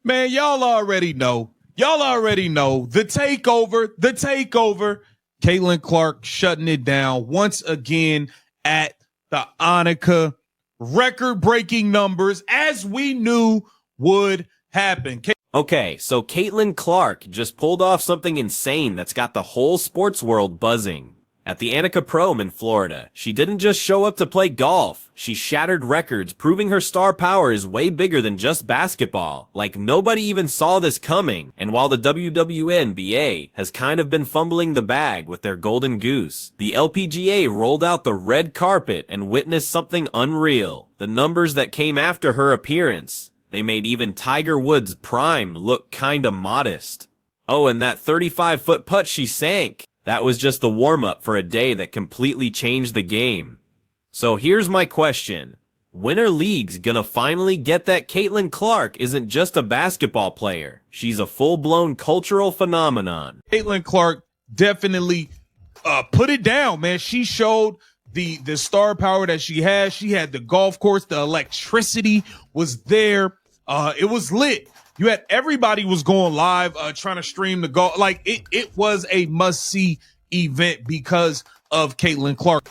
Man, y'all already know. Y'all already know the takeover, the takeover. Caitlin Clark shutting it down once again at the Annika. Record-breaking numbers, as we knew would happen. Okay, so Caitlin Clark just pulled off something insane that's got the whole sports world buzzing. At the Annika Prom in Florida, she didn't just show up to play golf. She shattered records, proving her star power is way bigger than just basketball. Like, nobody even saw this coming. And while the WNBA has kind of been fumbling the bag with their golden goose, the LPGA rolled out the red carpet and witnessed something unreal. The numbers that came after her appearance. They made even Tiger Woods' prime look kinda modest. Oh, and that 35-foot putt she sank. That was just the warm-up for a day that completely changed the game. So here's my question. When are leagues gonna finally get that Caitlin Clark isn't just a basketball player? She's a full-blown cultural phenomenon. Caitlin Clark definitely put it down, man. She showed the star power that she has. She had the golf course. The electricity was there. It was lit. You had everybody was going live, trying to stream the golf. Like it was a must-see event because of Caitlin Clark.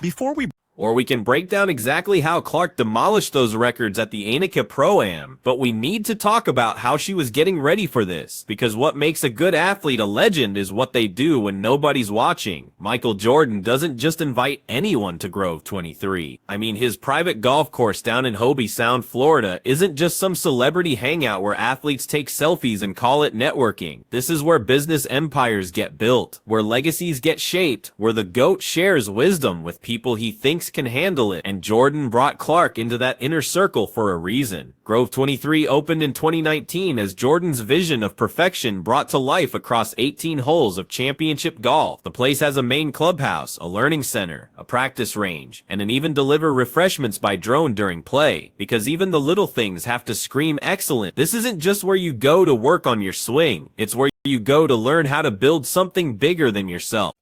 Or we can break down exactly how Clark demolished those records at the Annika Pro-Am. But we need to talk about how she was getting ready for this, because what makes a good athlete a legend is what they do when nobody's watching. Michael Jordan doesn't just invite anyone to Grove 23. I mean, his private golf course down in Hobie Sound, Florida isn't just some celebrity hangout where athletes take selfies and call it networking. This is where business empires get built, where legacies get shaped, where the GOAT shares wisdom with people he thinks can handle it, and Jordan brought Clark into that inner circle for a reason. Grove 23 opened in 2019 as Jordan's vision of perfection brought to life across 18 holes of championship golf. The place has a main clubhouse, a learning center, a practice range, and an even deliver refreshments by drone during play, because even the little things have to scream excellent. This isn't just where you go to work on your swing, it's where you go to learn how to build something bigger than yourself.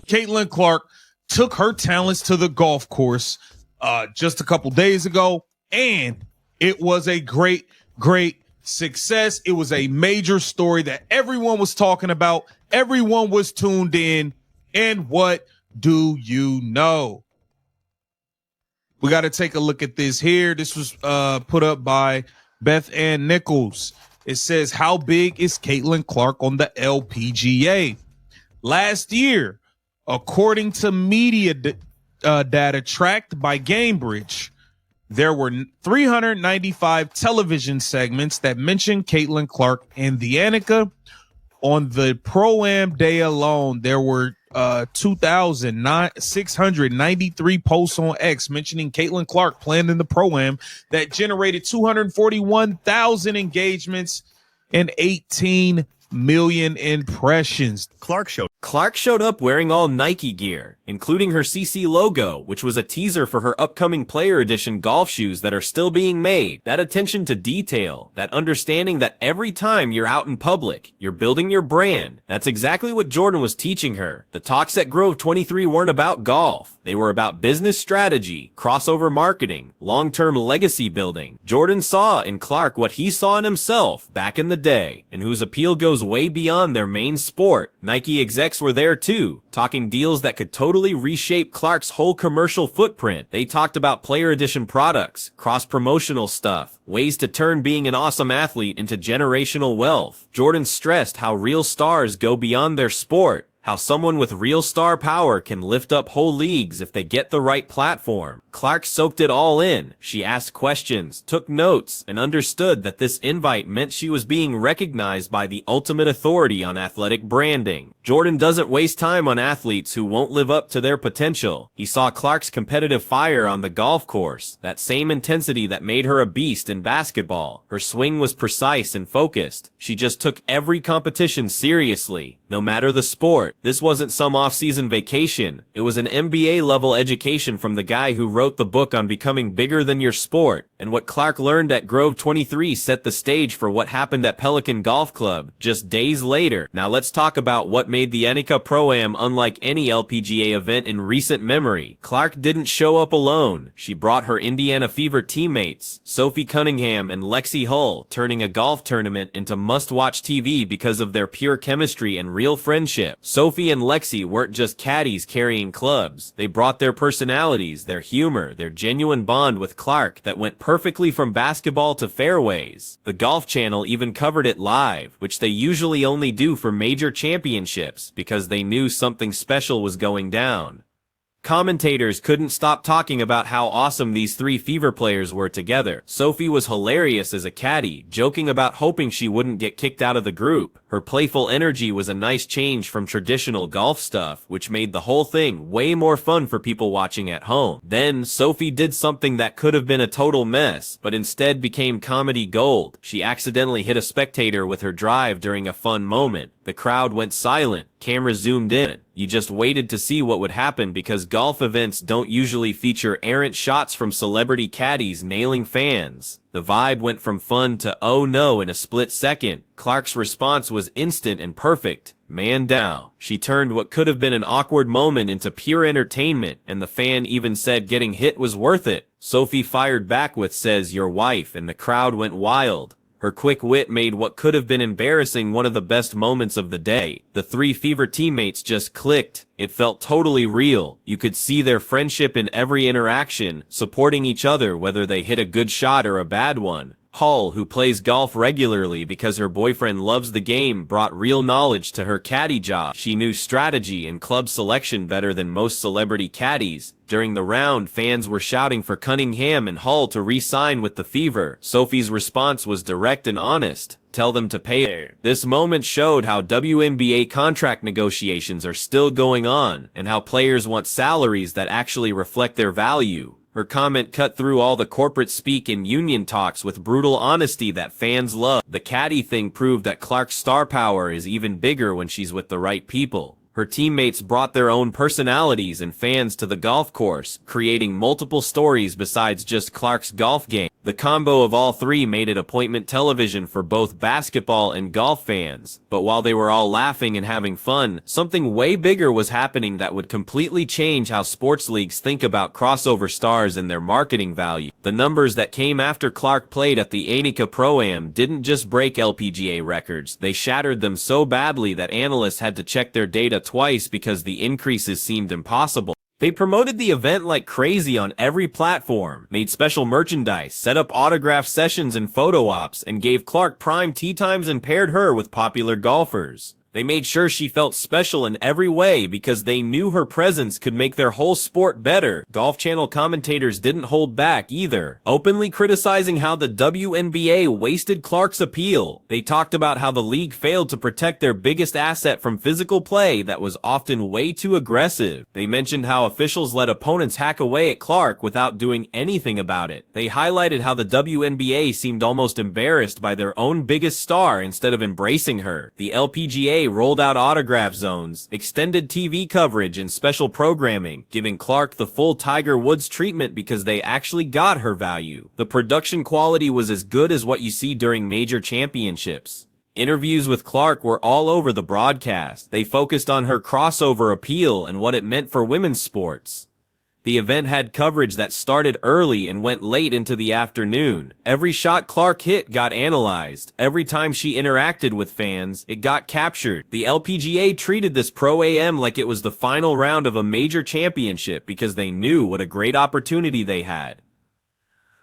Caitlin Clark took her talents to the golf course just a couple days ago, and it was a great success. It was a major story that everyone was talking about. Everyone was tuned in. And what do you know? We got to take a look at this here. This was put up by Beth Ann Nichols. It says, how big is Caitlin Clark on the LPGA? Last year, according to media data tracked by Gamebridge, there were 395 television segments that mentioned Caitlin Clark and the Annika. On the Pro-Am day alone, there were 2,693 posts on X mentioning Caitlin Clark playing in the Pro-Am that generated 241,000 engagements and 18 million impressions. Clark showed up wearing all Nike gear, including her CC logo, which was a teaser for her upcoming Player Edition golf shoes that are still being made. That attention to detail, that understanding that every time you're out in public, you're building your brand. That's exactly what Jordan was teaching her. The talks at Grove 23 weren't about golf. They were about business strategy, crossover marketing, long-term legacy building. Jordan saw in Clark what he saw in himself back in the day, and whose appeal goes way beyond their main sport. Nike execs were there too, talking deals that could totally reshape Clark's whole commercial footprint. They talked about Player Edition products, cross-promotional stuff, ways to turn being an awesome athlete into generational wealth. Jordan stressed how real stars go beyond their sport, how someone with real star power can lift up whole leagues if they get the right platform. Clark soaked it all in. She asked questions, took notes, and understood that this invite meant she was being recognized by the ultimate authority on athletic branding. Jordan doesn't waste time on athletes who won't live up to their potential. He saw Clark's competitive fire on the golf course, that same intensity that made her a beast in basketball. Her swing was precise and focused. She just took every competition seriously, no matter the sport. This wasn't some off-season vacation. It was an MBA-level education from the guy who wrote the book on becoming bigger than your sport. And what Clark learned at Grove 23 set the stage for what happened at Pelican Golf Club just days later. Now let's talk about what made the Annika Pro-Am unlike any LPGA event in recent memory. Clark didn't show up alone. She brought her Indiana Fever teammates, Sophie Cunningham and Lexi Hull, turning a golf tournament into must-watch TV because of their pure chemistry and real friendship. Sophie and Lexi weren't just caddies carrying clubs. They brought their personalities, their humor, their genuine bond with Clark that went perfectly from basketball to fairways. The Golf Channel even covered it live, which they usually only do for major championships because they knew something special was going down. Commentators couldn't stop talking about how awesome these three Fever players were together. Sophie was hilarious as a caddy, joking about hoping she wouldn't get kicked out of the group. Her playful energy was a nice change from traditional golf stuff, which made the whole thing way more fun for people watching at home. Then, Sophie did something that could have been a total mess, but instead became comedy gold. She accidentally hit a spectator with her drive during a fun moment. The crowd went silent, cameras zoomed in. You just waited to see what would happen because golf events don't usually feature errant shots from celebrity caddies nailing fans. The vibe went from fun to oh no in a split second. Clark's response was instant and perfect. Man down. She turned what could have been an awkward moment into pure entertainment, and the fan even said getting hit was worth it. Sophie fired back with "says your wife," and the crowd went wild. Her quick wit made what could have been embarrassing one of the best moments of the day. The three Fever teammates just clicked. It felt totally real. You could see their friendship in every interaction, supporting each other whether they hit a good shot or a bad one. Hull, who plays golf regularly because her boyfriend loves the game, brought real knowledge to her caddy job. She knew strategy and club selection better than most celebrity caddies. During the round, fans were shouting for Cunningham and Hull to re-sign with the Fever. Sophie's response was direct and honest. Tell them to pay her. This moment showed how WNBA contract negotiations are still going on, and how players want salaries that actually reflect their value. Her comment cut through all the corporate speak and union talks with brutal honesty that fans love. The caddy thing proved that Clark's star power is even bigger when she's with the right people. Her teammates brought their own personalities and fans to the golf course, creating multiple stories besides just Clark's golf game. The combo of all three made it appointment television for both basketball and golf fans. But while they were all laughing and having fun, something way bigger was happening that would completely change how sports leagues think about crossover stars and their marketing value. The numbers that came after Clark played at the Annika Pro-Am didn't just break LPGA records, they shattered them so badly that analysts had to check their data twice because the increases seemed impossible. They promoted the event like crazy on every platform, made special merchandise, set up autograph sessions and photo ops, and gave Clark prime tee times and paired her with popular golfers. They made sure she felt special in every way because they knew her presence could make their whole sport better. Golf Channel commentators didn't hold back either, openly criticizing how the WNBA wasted Clark's appeal. They talked about how the league failed to protect their biggest asset from physical play that was often way too aggressive. They mentioned how officials let opponents hack away at Clark without doing anything about it. They highlighted how the WNBA seemed almost embarrassed by their own biggest star instead of embracing her. The LPGA rolled out autograph zones, extended TV coverage, and special programming, giving Clark the full Tiger Woods treatment because they actually got her value. The production quality was as good as what you see during major championships. Interviews with Clark were all over the broadcast. They focused on her crossover appeal and what it meant for women's sports. The event had coverage that started early and went late into the afternoon. Every shot Clark hit got analyzed. Every time she interacted with fans, it got captured. The LPGA treated this Pro-Am like it was the final round of a major championship because they knew what a great opportunity they had.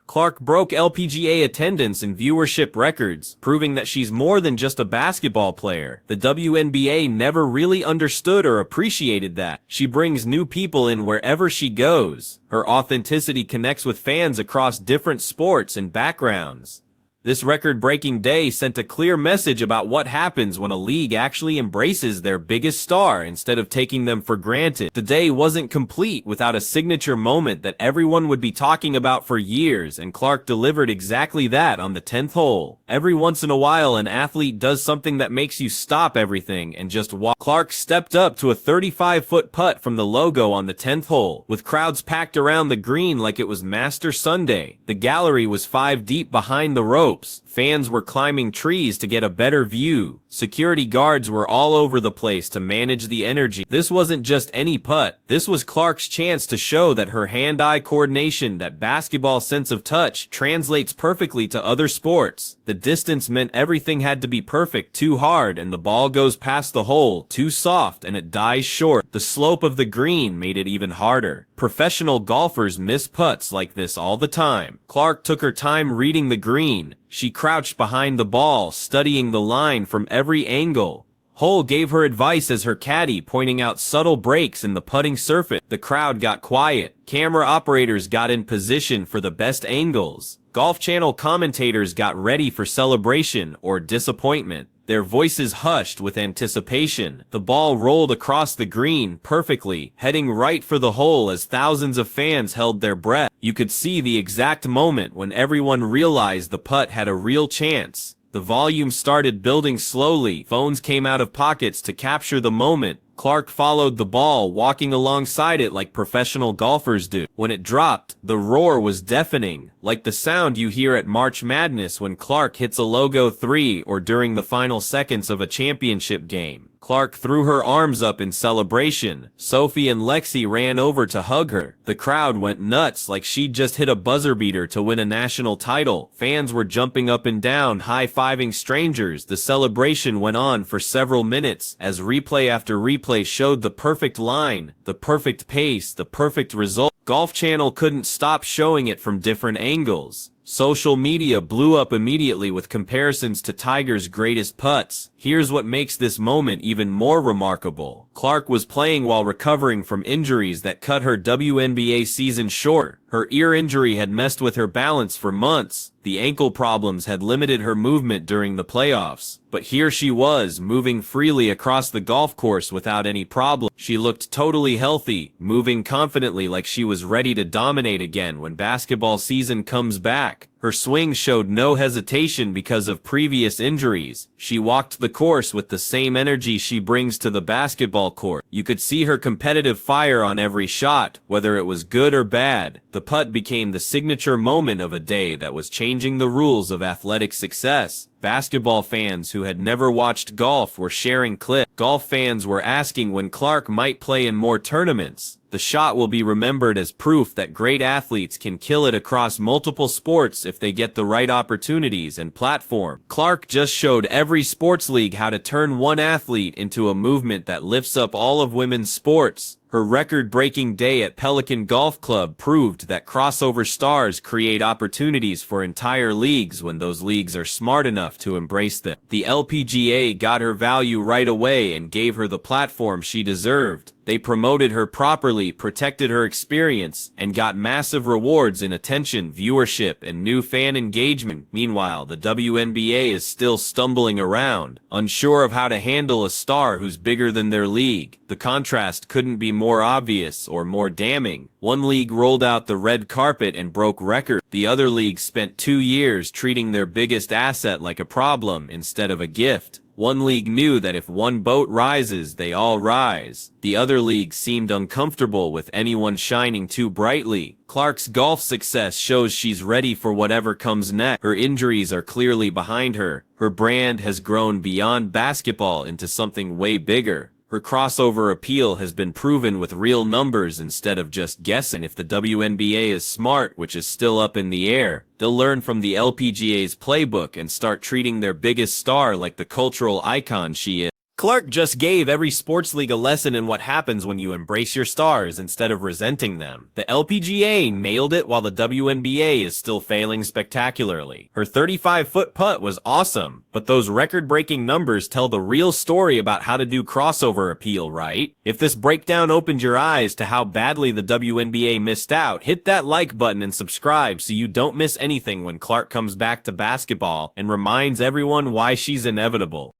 Clark broke LPGA attendance and viewership records, proving that she's more than just a basketball player. The WNBA never really understood or appreciated that. She brings new people in wherever she goes. Her authenticity connects with fans across different sports and backgrounds. This record-breaking day sent a clear message about what happens when a league actually embraces their biggest star instead of taking them for granted. The day wasn't complete without a signature moment that everyone would be talking about for years, and Clark delivered exactly that on the 10th hole. Every once in a while, an athlete does something that makes you stop everything and just walk. Clark stepped up to a 35-foot putt from the logo on the 10th hole, with crowds packed around the green like it was Master Sunday. The gallery was 5 deep behind the ropes. Fans were climbing trees to get a better view. Security guards were all over the place to manage the energy. This wasn't just any putt. This was Clark's chance to show that her hand-eye coordination, that basketball sense of touch, translates perfectly to other sports. The distance meant everything had to be perfect. Too hard and the ball goes past the hole. Too soft and it dies short. The slope of the green made it even harder. Professional golfers miss putts like this all the time. Clark took her time reading the green. She crouched behind the ball, studying the line from every angle. Hole gave her advice as her caddy, pointing out subtle breaks in the putting surface. The crowd got quiet. Camera operators got in position for the best angles. Golf Channel commentators got ready for celebration or disappointment. Their voices hushed with anticipation. The ball rolled across the green perfectly, heading right for the hole as thousands of fans held their breath. You could see the exact moment when everyone realized the putt had a real chance. The volume started building slowly. Phones came out of pockets to capture the moment. Clark followed the ball, walking alongside it like professional golfers do. When it dropped, the roar was deafening, like the sound you hear at March Madness when Clark hits a logo 3 or during the final seconds of a championship game. Clark threw her arms up in celebration. Sophie and Lexi ran over to hug her. The crowd went nuts like she'd just hit a buzzer beater to win a national title. Fans were jumping up and down, high-fiving strangers. The celebration went on for several minutes as replay after replay showed the perfect line, the perfect pace, the perfect result. Golf Channel couldn't stop showing it from different angles. Social media blew up immediately with comparisons to Tiger's greatest putts. Here's what makes this moment even more remarkable. Clark was playing while recovering from injuries that cut her WNBA season short. Her ear injury had messed with her balance for months. The ankle problems had limited her movement during the playoffs. But here she was, moving freely across the golf course without any problem. She looked totally healthy, moving confidently like she was ready to dominate again when basketball season comes back. Her swing showed no hesitation because of previous injuries. She walked the course with the same energy she brings to the basketball court. You could see her competitive fire on every shot, whether it was good or bad. The putt became the signature moment of a day that was changing the rules of athletic success. Basketball fans who had never watched golf were sharing clips. Golf fans were asking when Clark might play in more tournaments. The shot will be remembered as proof that great athletes can kill it across multiple sports if they get the right opportunities and platform. Clark just showed every sports league how to turn one athlete into a movement that lifts up all of women's sports. Her record-breaking day at Pelican Golf Club proved that crossover stars create opportunities for entire leagues when those leagues are smart enough to embrace them. The LPGA got her value right away and gave her the platform she deserved. They promoted her properly, protected her experience, and got massive rewards in attention, viewership, and new fan engagement. Meanwhile, the WNBA is still stumbling around, unsure of how to handle a star who's bigger than their league. The contrast couldn't be more obvious or more damning. One league rolled out the red carpet and broke records. The other league spent 2 years treating their biggest asset like a problem instead of a gift. One league knew that if one boat rises, they all rise. The other league seemed uncomfortable with anyone shining too brightly. Clark's golf success shows she's ready for whatever comes next. Her injuries are clearly behind her. Her brand has grown beyond basketball into something way bigger. Her crossover appeal has been proven with real numbers instead of just guessing. If the WNBA is smart, which is still up in the air, they'll learn from the LPGA's playbook and start treating their biggest star like the cultural icon she is. Clark just gave every sports league a lesson in what happens when you embrace your stars instead of resenting them. The LPGA nailed it while the WNBA is still failing spectacularly. Her 35-foot putt was awesome, but those record-breaking numbers tell the real story about how to do crossover appeal, right? If this breakdown opened your eyes to how badly the WNBA missed out, hit that like button and subscribe so you don't miss anything when Clark comes back to basketball and reminds everyone why she's inevitable.